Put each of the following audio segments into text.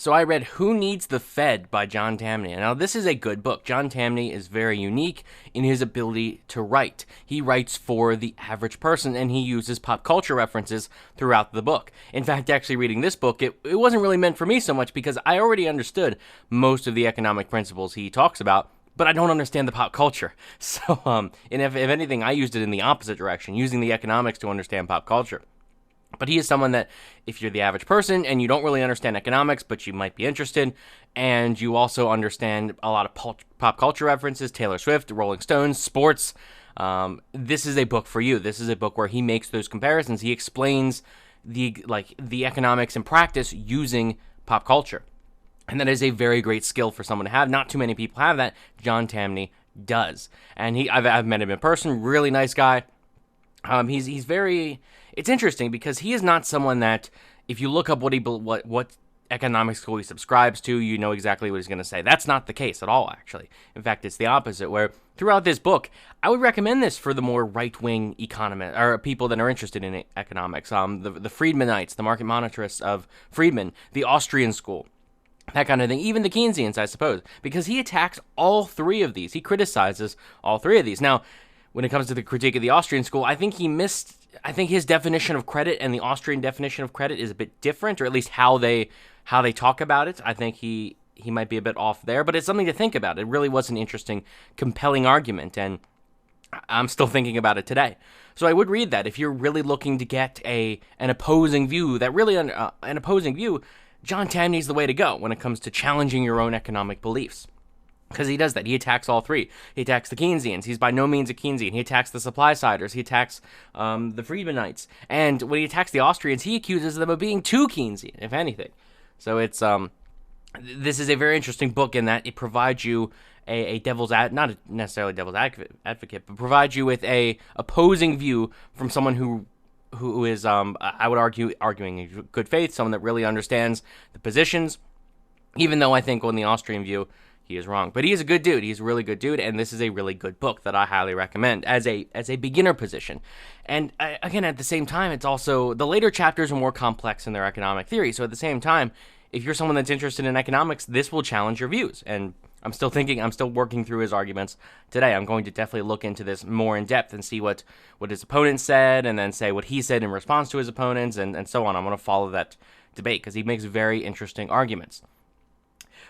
So I read Who Needs the Fed by John Tamny. Now, this is a good book. John Tamny is very unique in his ability to write. He writes for the average person, and he uses pop culture references throughout the book. In fact, actually reading this book, it wasn't really meant for me so much because I already understood most of the economic principles he talks about, but I don't understand the pop culture. So, and if anything, I used it in the opposite direction, using the economics to understand pop culture. But he is someone that, if you're the average person and you don't really understand economics, but you might be interested, and you also understand a lot of pop culture references, Taylor Swift, Rolling Stones, sports, this is a book for you. This is a book where he makes those comparisons. He explains the economics in practice using pop culture. And that is a very great skill for someone to have. Not too many people have that. John Tamny does. And I've met him in person. Really nice guy. He's very. It's interesting because he is not someone that, if you look up what economic school he subscribes to, you know exactly what he's going to say. That's not the case at all, actually. In fact, it's the opposite, where throughout this book, I would recommend this for the more right-wing economists, or people that are interested in economics. The Friedmanites, the market monetarists of Friedman, the Austrian school, that kind of thing. Even the Keynesians, I suppose, because he attacks all three of these. He criticizes all three of these. Now, when it comes to the critique of the Austrian school, I think his definition of credit and the Austrian definition of credit is a bit different, or at least how they talk about it. I think he might be a bit off there, but it's something to think about. It really was an interesting, compelling argument, and I'm still thinking about it today. So I would read that if you're really looking to get an opposing view. An opposing view, John Tamny's the way to go when it comes to challenging your own economic beliefs. Because he does that. He attacks all three. He attacks the Keynesians. He's by no means a Keynesian. He attacks the supply-siders. He attacks the Friedmanites. And when he attacks the Austrians, he accuses them of being too Keynesian, if anything. So it's this is a very interesting book in that it provides you not necessarily devil's advocate, but provides you with a opposing view from someone who is, I would argue, arguing in good faith, someone that really understands the positions, even though I think on the Austrian view, he is wrong. But he is a good dude. He's a really good dude, and this is a really good book that I highly recommend as a beginner position. And again, at the same time, it's also, the later chapters are more complex in their economic theory. So at the same time, if you're someone that's interested in economics, this will challenge your views. And I'm still working through his arguments today. I'm going to definitely look into this more in depth and see what his opponents said, and then say what he said in response to his opponents, and so on. I'm going to follow that debate because he makes very interesting arguments.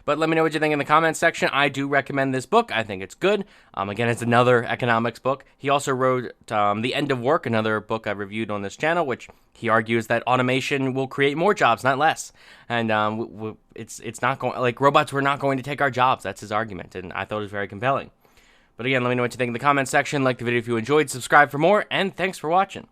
But let me know what you think in the comments section. I do recommend this book. I think it's good. Again, it's another economics book. He also wrote The End of Work, another book I've reviewed on this channel, which he argues that automation will create more jobs, not less. And it's not going, like, robots were not going to take our jobs. That's his argument, and I thought it was very compelling. But again, let me know what you think in the comments section. Like the video if you enjoyed, subscribe for more, and thanks for watching.